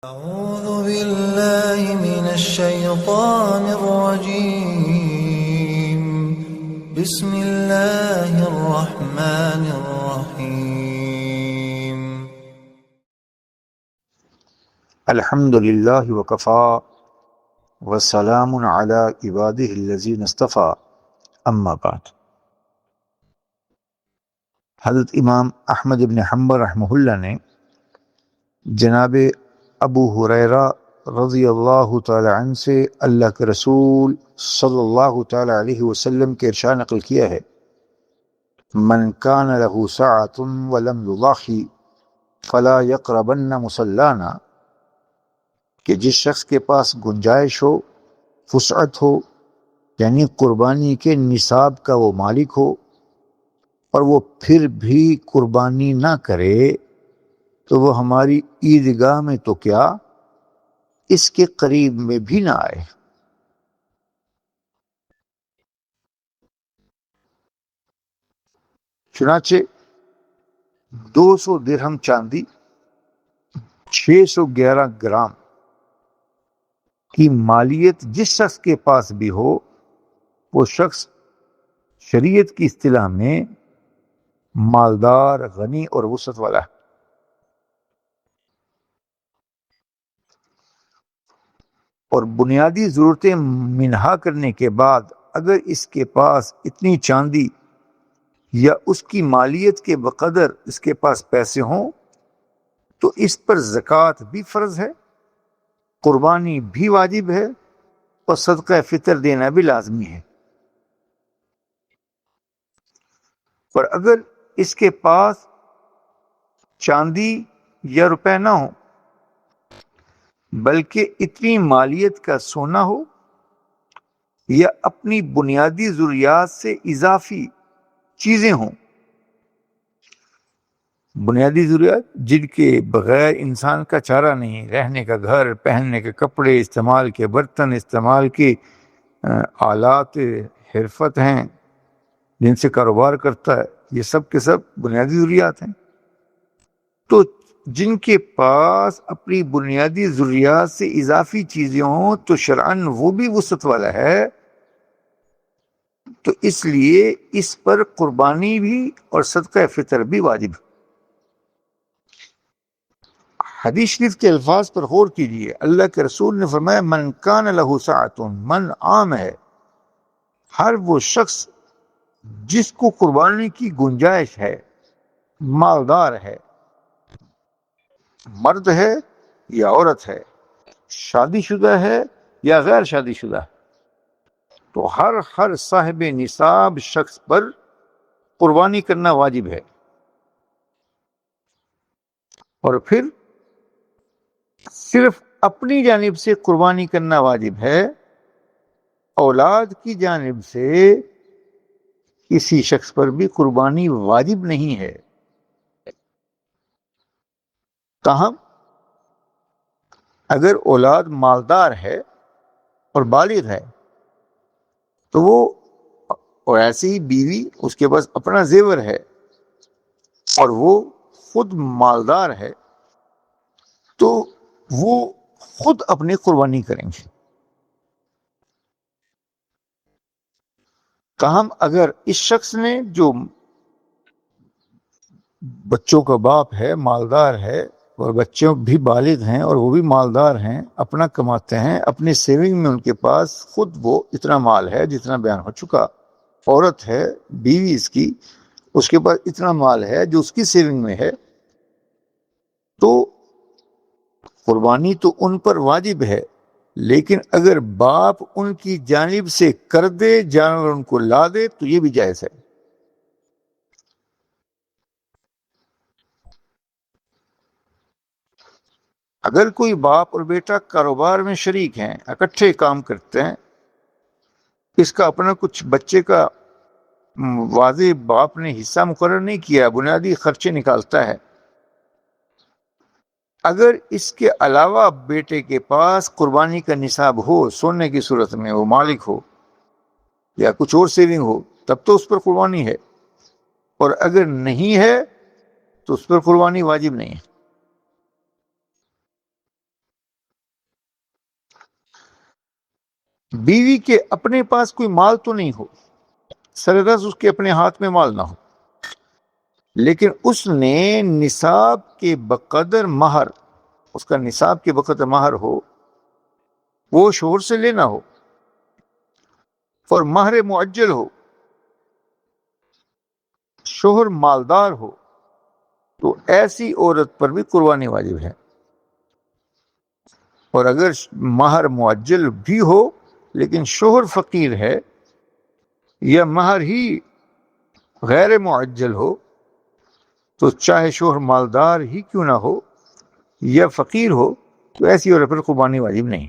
أعوذ بالله من الشيطان الرجيم. بسم الله الرحمن الرحيم. الحمد للہ وکفا وسلام علی عبادہ الذین اصطفیٰ اما بعد. حضرت امام احمد بن حنبل رحمہ اللہ نے جناب ابو ہریرہ رضی اللہ تعالی عنہ سے اللہ کے رسول صلی اللہ تعالی علیہ وسلم کے ارشاد نقل کیا ہے: من کان لہ سعۃ ولم یضحی فلا یقربن مصلانا، کہ جس شخص کے پاس گنجائش ہو، وسعت ہو، یعنی قربانی کے نصاب کا وہ مالک ہو، اور وہ پھر بھی قربانی نہ کرے، تو وہ ہماری عیدگاہ میں تو کیا، اس کے قریب میں بھی نہ آئے. چنانچہ 200 درہم چاندی، 611 گرام کی مالیت جس شخص کے پاس بھی ہو، وہ شخص شریعت کی اصطلاح میں مالدار، غنی اور وسعت والا ہے. اور بنیادی ضرورتیں منہا کرنے کے بعد اگر اس کے پاس اتنی چاندی یا اس کی مالیت کے بقدر اس کے پاس پیسے ہوں تو اس پر زکوٰۃ بھی فرض ہے، قربانی بھی واجب ہے، اور صدقہ فطر دینا بھی لازمی ہے. پر اگر اس کے پاس چاندی یا روپے نہ ہو بلکہ اتنی مالیت کا سونا ہو، یا اپنی بنیادی ضروریات سے اضافی چیزیں ہوں، بنیادی ضروریات جن کے بغیر انسان کا چارہ نہیں، رہنے کا گھر، پہننے کے کپڑے، استعمال کے برتن، استعمال کے آلات حرفت ہیں جن سے کاروبار کرتا ہے، یہ سب کے سب بنیادی ضروریات ہیں. تو جن کے پاس اپنی بنیادی ضروریات سے اضافی چیزیں ہوں تو شرعاً وہ بھی وسعت والا ہے، تو اس لیے اس پر قربانی بھی اور صدقہ فطر بھی واجب ہے. حدیث شریف کے الفاظ پر غور کیجیے. اللہ کے رسول نے فرمایا من کان لہ سعۃ، من عام ہے ہر وہ شخص جس کو قربانی کی گنجائش ہے، مالدار ہے، مرد ہے یا عورت ہے، شادی شدہ ہے یا غیر شادی شدہ، تو ہر صاحب نصاب شخص پر قربانی کرنا واجب ہے. اور پھر صرف اپنی جانب سے قربانی کرنا واجب ہے، اولاد کی جانب سے کسی شخص پر بھی قربانی واجب نہیں ہے. تاہم اگر اولاد مالدار ہے اور بالغ ہے تو وہ، اور ایسی ہی بیوی اس کے پاس اپنا زیور ہے اور وہ خود مالدار ہے، تو وہ خود اپنی قربانی کریں گے. تاہم اگر اس شخص نے جو بچوں کا باپ ہے، مالدار ہے، اور بچوں بھی بالغ ہیں اور وہ بھی مالدار ہیں، اپنا کماتے ہیں، اپنی سیونگ میں ان کے پاس خود وہ اتنا مال ہے جتنا بیان ہو چکا، عورت ہے بیوی اس کے پاس اتنا مال ہے جو اس کی سیونگ میں ہے، تو قربانی تو ان پر واجب ہے. لیکن اگر باپ ان کی جانب سے کر دے، جانور ان کو لا دے، تو یہ بھی جائز ہے. اگر کوئی باپ اور بیٹا کاروبار میں شریک ہیں، اکٹھے کام کرتے ہیں، اس کا اپنا کچھ بچے کا واضح باپ نے حصہ مقرر نہیں کیا، بنیادی خرچے نکالتا ہے، اگر اس کے علاوہ بیٹے کے پاس قربانی کا نصاب ہو، سونے کی صورت میں وہ مالک ہو یا کچھ اور سیونگ ہو، تب تو اس پر قربانی ہے، اور اگر نہیں ہے تو اس پر قربانی واجب نہیں ہے. بیوی کے اپنے پاس کوئی مال تو نہیں ہو، سررس اس کے اپنے ہاتھ میں مال نہ ہو، لیکن اس نے نصاب کے بقدر مہر، اس کا نصاب کے بقدر مہر ہو، وہ شوہر سے لینا ہو، اور مہر معجل ہو، شوہر مالدار ہو، تو ایسی عورت پر بھی قربانی واجب ہے۔ اور اگر مہر معجل بھی ہو لیکن شوہر فقیر ہے، یا مہر ہی غیر معجل ہو، تو چاہے شوہر مالدار ہی کیوں نہ ہو یا فقیر ہو، تو ایسی عورت پر قربانی واجب نہیں۔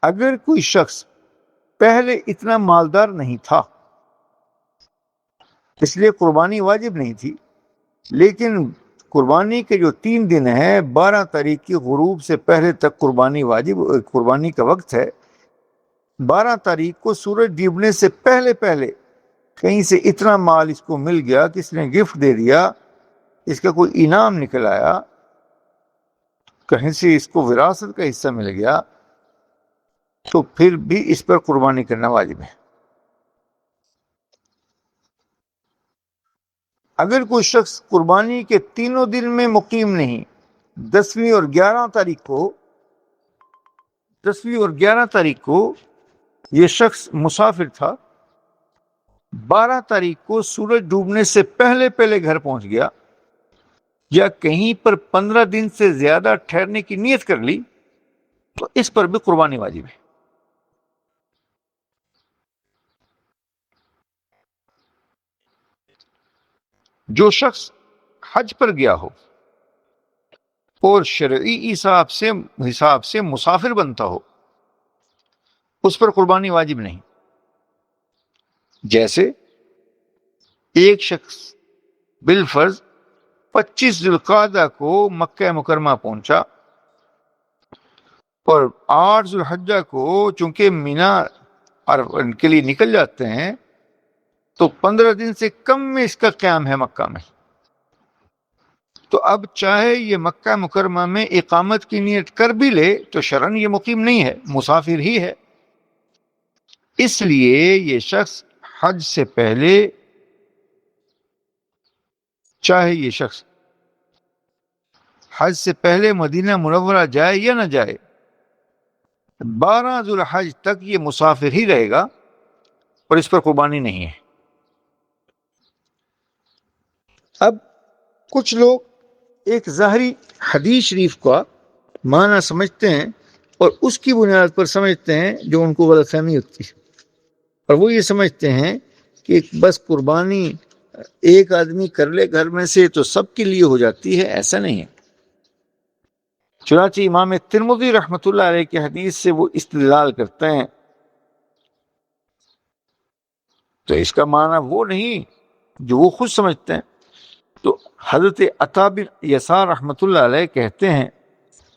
اگر کوئی شخص پہلے اتنا مالدار نہیں تھا، اس لیے قربانی واجب نہیں تھی، لیکن قربانی کے جو 3 دن ہیں، 12 تاریخ کی غروب سے پہلے تک قربانی واجب، قربانی کا وقت ہے۔ 12 تاریخ کو سورج ڈوبنے سے پہلے پہلے کہیں سے اتنا مال اس کو مل گیا، کس نے گفٹ دے دیا، اس کا کوئی انعام نکل آیا، کہیں سے اس کو وراثت کا حصہ مل گیا، تو پھر بھی اس پر قربانی کرنا واجب ہے۔ اگر کوئی شخص قربانی کے 3 دن میں مقیم نہیں، 10ویں اور 11 تاریخ کو، 10ویں اور 11 تاریخ کو یہ شخص مسافر تھا، 12 تاریخ کو سورج ڈوبنے سے پہلے پہلے گھر پہنچ گیا، یا کہیں پر 15 دن سے زیادہ ٹھہرنے کی نیت کر لی، تو اس پر بھی قربانی واجب ہے۔ جو شخص حج پر گیا ہو اور شرعی حساب سے مسافر بنتا ہو، اس پر قربانی واجب نہیں۔ جیسے ایک شخص بالفرض 25 ذوالقعدہ کو مکہ مکرمہ پہنچا، اور 8 ذوالحجہ کو چونکہ مینا ان کے لیے نکل جاتے ہیں، تو 15 دن سے کم میں اس کا قیام ہے مکہ میں، تو اب چاہے یہ مکہ مکرمہ میں اقامت کی نیت کر بھی لے تو شرعاً یہ مقیم نہیں ہے، مسافر ہی ہے۔ اس لیے یہ شخص حج سے پہلے، چاہے یہ شخص حج سے پہلے مدینہ منورہ جائے یا نہ جائے، 12 ذوالحج تک یہ مسافر ہی رہے گا، اور اس پر قربانی نہیں ہے۔ اب کچھ لوگ ایک ظاہری حدیث شریف کا معنی سمجھتے ہیں، اور اس کی بنیاد پر سمجھتے ہیں جو ان کو غلط فہمی ہوتی ہے، اور وہ یہ سمجھتے ہیں کہ بس قربانی ایک آدمی کر لے گھر میں سے تو سب کے لیے ہو جاتی ہے، ایسا نہیں ہے۔ چنانچہ امام ترمذی رحمۃ اللہ علیہ کی حدیث سے وہ استدلال کرتے ہیں، تو اس کا معنی وہ نہیں جو وہ خود سمجھتے ہیں۔ تو حضرت عطا بن یسار رحمۃ اللہ علیہ کہتے ہیں،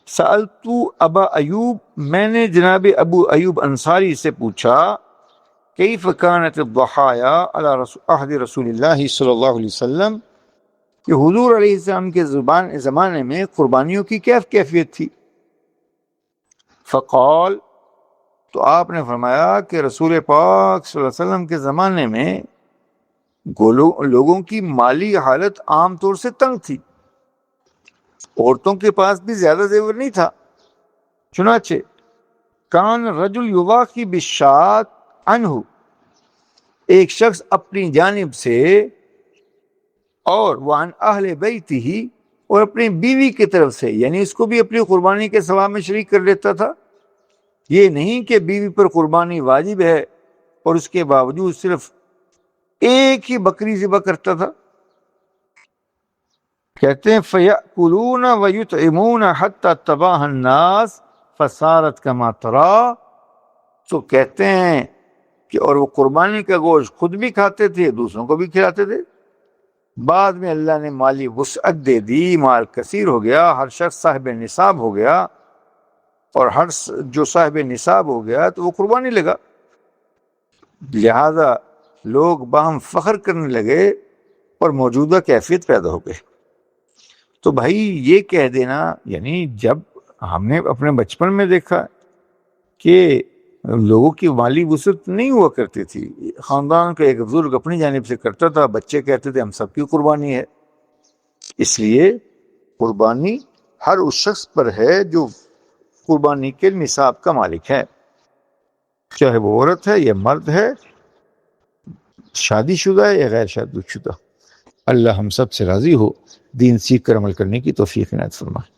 سألتو ابا ایوب، میں نے جناب ابو ایوب انصاری سے پوچھا، کیف کانت الضحایا علی عہد رسول اللہ صلی اللہ علیہ وسلم، کہ حضور علیہ السلام کے زمانے میں قربانیوں کی کیفیت تھی۔ فقال، تو آپ نے فرمایا کہ رسول پاک صلی اللہ علیہ وسلم کے زمانے میں لوگوں کی مالی حالت عام طور سے تنگ تھی، عورتوں کے پاس بھی زیادہ زیور نہیں تھا، چنانچہ کان رجل یواقی بالشاۃ عنہ، ایک شخص اپنی جانب سے اور وعن اہل بیتہ، اور اپنی بیوی کی طرف سے، یعنی اس کو بھی اپنی قربانی کے ثواب میں شریک کر لیتا تھا۔ یہ نہیں کہ بیوی پر قربانی واجب ہے اور اس کے باوجود صرف ایک ہی بکری ذبح کرتا تھا۔ کہتے ہیں فَيَأْكُلُونَ وَيُطْعِمُونَ حَتَّى تَبَاهَ النَّاسِ فَصَارَتْ كَمَا تَرَىٰ، تو کہتے ہیں کہ اور وہ قربانی کا گوشت خود بھی کھاتے تھے، دوسروں کو بھی کھلاتے تھے۔ بعد میں اللہ نے مالی وسعت دے دی، مال کثیر ہو گیا، ہر شخص صاحب نصاب ہو گیا، اور ہر جو صاحب نصاب ہو گیا تو وہ قربانی لگا، لہذا لوگ باہم فخر کرنے لگے اور موجودہ کیفیت پیدا ہو گئے۔ تو بھائی یہ کہہ دینا، یعنی جب ہم نے اپنے بچپن میں دیکھا کہ لوگوں کی مالی وسعت نہیں ہوا کرتی تھی، خاندان کا ایک بزرگ اپنی جانب سے کرتا تھا، بچے کہتے تھے ہم سب کی قربانی ہے. اس لیے قربانی ہر اس شخص پر ہے جو قربانی کے نصاب کا مالک ہے، چاہے وہ عورت ہے یا مرد ہے، شادی شدہ ہے یا غیر شادی شدہ. اللہ ہم سب سے راضی ہو، دین سیکھ کر عمل کرنے کی توفیق عنایت فرمائے.